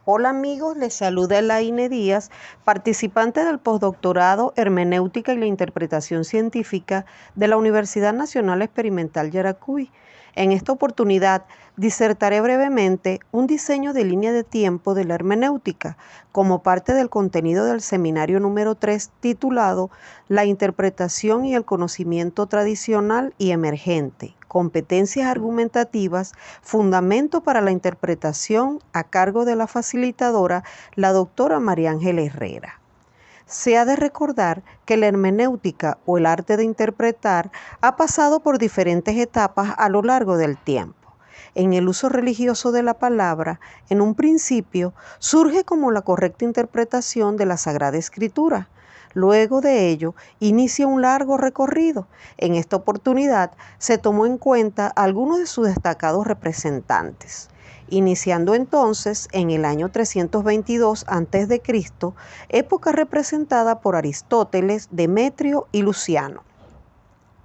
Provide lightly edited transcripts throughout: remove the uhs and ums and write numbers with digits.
Hola amigos, les saluda Elaine Díaz, participante del postdoctorado Hermenéutica y la Interpretación Científica de la Universidad Nacional Experimental Yaracuy. En esta oportunidad disertaré brevemente un diseño de línea de tiempo de la hermenéutica como parte del contenido del seminario número 3 titulado La interpretación y el conocimiento tradicional y emergente, competencias argumentativas, fundamento para la interpretación, a cargo de la facilitadora, la doctora María Ángela Herrera. Se ha de recordar que la hermenéutica o el arte de interpretar ha pasado por diferentes etapas a lo largo del tiempo. En el uso religioso de la palabra, en un principio, surge como la correcta interpretación de la Sagrada Escritura. Luego de ello, inicia un largo recorrido. En esta oportunidad, se tomó en cuenta algunos de sus destacados representantes, iniciando entonces en el año 322 a.C., época representada por Aristóteles, Demetrio y Luciano,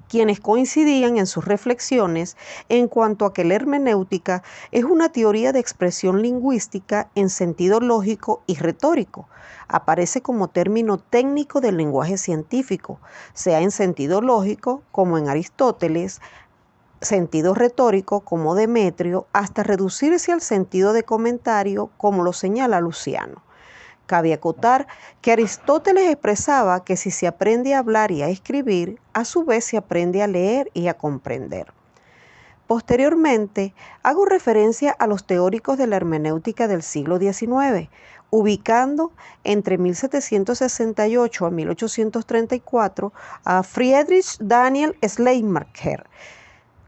quienes coincidían en sus reflexiones en cuanto a que la hermenéutica es una teoría de expresión lingüística en sentido lógico y retórico. Aparece como término técnico del lenguaje científico, sea en sentido lógico, como en Aristóteles, sentido retórico, como Demetrio, hasta reducirse al sentido de comentario, como lo señala Luciano. Cabe acotar que Aristóteles expresaba que si se aprende a hablar y a escribir, a su vez se aprende a leer y a comprender. Posteriormente, hago referencia a los teóricos de la hermenéutica del siglo XIX, ubicando entre 1768 a 1834 a Friedrich Daniel Schleiermacher,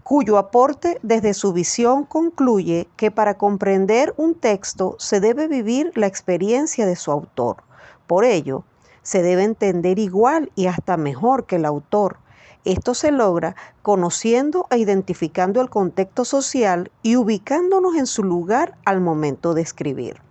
cuyo aporte desde su visión concluye que para comprender un texto se debe vivir la experiencia de su autor. Por ello, se debe entender igual y hasta mejor que el autor. Esto se logra conociendo e identificando el contexto social y ubicándonos en su lugar al momento de escribir.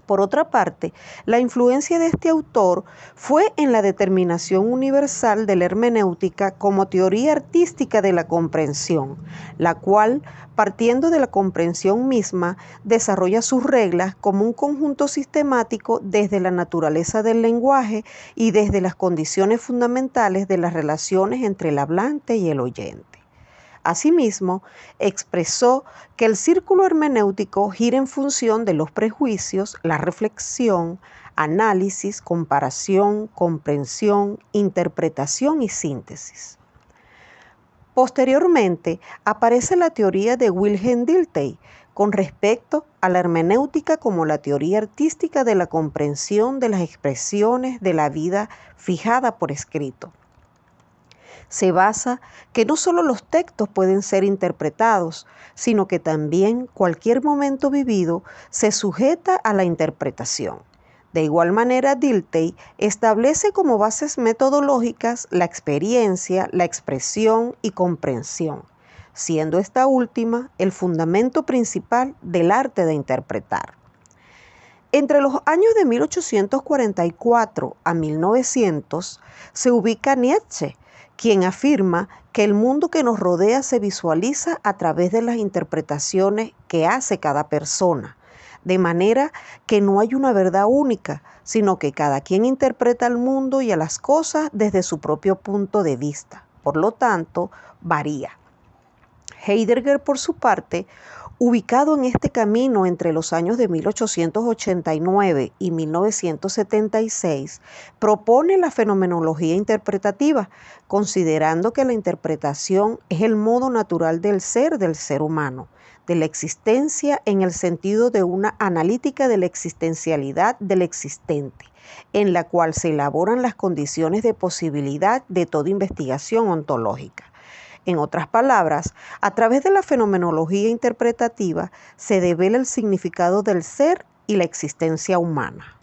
Por otra parte, la influencia de este autor fue en la determinación universal de la hermenéutica como teoría artística de la comprensión, la cual, partiendo de la comprensión misma, desarrolla sus reglas como un conjunto sistemático desde la naturaleza del lenguaje y desde las condiciones fundamentales de las relaciones entre el hablante y el oyente. Asimismo, expresó que el círculo hermenéutico gira en función de los prejuicios, la reflexión, análisis, comparación, comprensión, interpretación y síntesis. Posteriormente, aparece la teoría de Wilhelm Dilthey con respecto a la hermenéutica como la teoría artística de la comprensión de las expresiones de la vida fijada por escrito. Se basa que no solo los textos pueden ser interpretados, sino que también cualquier momento vivido se sujeta a la interpretación. De igual manera, Dilthey establece como bases metodológicas la experiencia, la expresión y comprensión, siendo esta última el fundamento principal del arte de interpretar. Entre los años de 1844 a 1900 se ubica Nietzsche, quien afirma que el mundo que nos rodea se visualiza a través de las interpretaciones que hace cada persona, de manera que no hay una verdad única, sino que cada quien interpreta al mundo y a las cosas desde su propio punto de vista. Por lo tanto, varía. Heidegger, por su parte, ubicado en este camino entre los años de 1889 y 1976, propone la fenomenología interpretativa, considerando que la interpretación es el modo natural del ser humano, de la existencia en el sentido de una analítica de la existencialidad del existente, en la cual se elaboran las condiciones de posibilidad de toda investigación ontológica. En otras palabras, a través de la fenomenología interpretativa se devela el significado del ser y la existencia humana.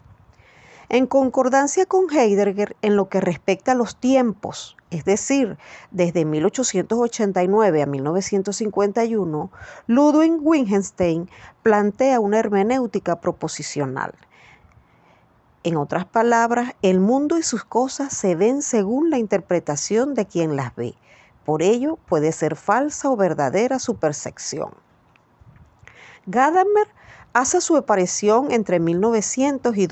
En concordancia con Heidegger en lo que respecta a los tiempos, es decir, desde 1889 a 1951, Ludwig Wittgenstein plantea una hermenéutica proposicional. En otras palabras, el mundo y sus cosas se ven según la interpretación de quien las ve. Por ello, puede ser falsa o verdadera su percepción. Gadamer hace su aparición entre 1900 y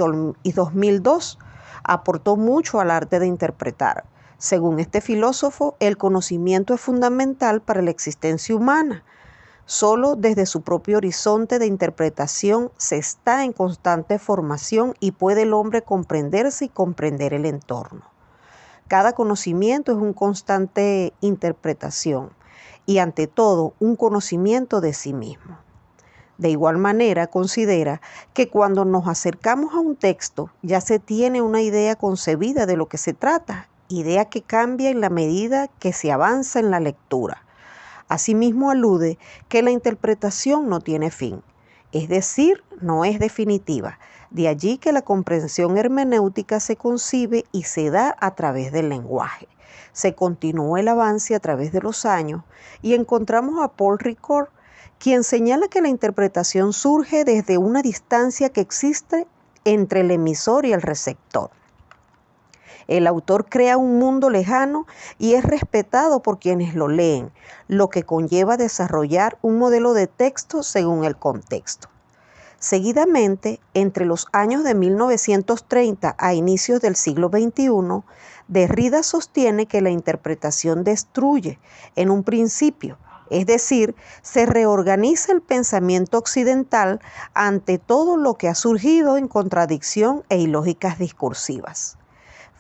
2002. Aportó mucho al arte de interpretar. Según este filósofo, el conocimiento es fundamental para la existencia humana. Solo desde su propio horizonte de interpretación se está en constante formación y puede el hombre comprenderse y comprender el entorno. Cada conocimiento es una constante interpretación y ante todo un conocimiento de sí mismo. De igual manera, considera que cuando nos acercamos a un texto ya se tiene una idea concebida de lo que se trata, idea que cambia en la medida que se avanza en la lectura. Asimismo, alude que la interpretación no tiene fin, es decir, no es definitiva. De allí que la comprensión hermenéutica se concibe y se da a través del lenguaje. Se continúa el avance a través de los años y encontramos a Paul Ricoeur, quien señala que la interpretación surge desde una distancia que existe entre el emisor y el receptor. El autor crea un mundo lejano y es respetado por quienes lo leen, lo que conlleva desarrollar un modelo de texto según el contexto. Seguidamente, entre los años de 1930 a inicios del siglo XXI, Derrida sostiene que la interpretación destruye en un principio, es decir, se reorganiza el pensamiento occidental ante todo lo que ha surgido en contradicción e ilógicas discursivas.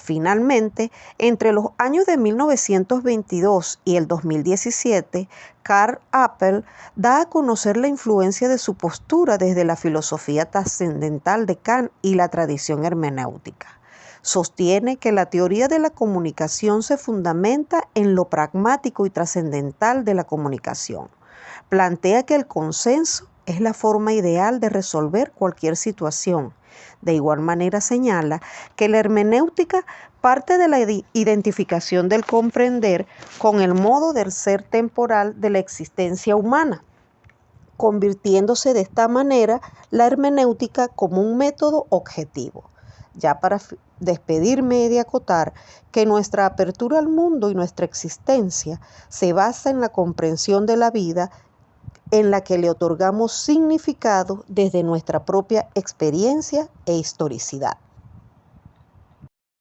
Finalmente, entre los años de 1922 y el 2017, Karl Appel da a conocer la influencia de su postura desde la filosofía trascendental de Kant y la tradición hermenéutica. Sostiene que la teoría de la comunicación se fundamenta en lo pragmático y trascendental de la comunicación. Plantea que el consenso es la forma ideal de resolver cualquier situación. De igual manera señala que la hermenéutica parte de la identificación del comprender con el modo del ser temporal de la existencia humana, convirtiéndose de esta manera la hermenéutica como un método objetivo. Ya para despedirme he de acotar que nuestra apertura al mundo y nuestra existencia se basa en la comprensión de la vida en la que le otorgamos significado desde nuestra propia experiencia e historicidad.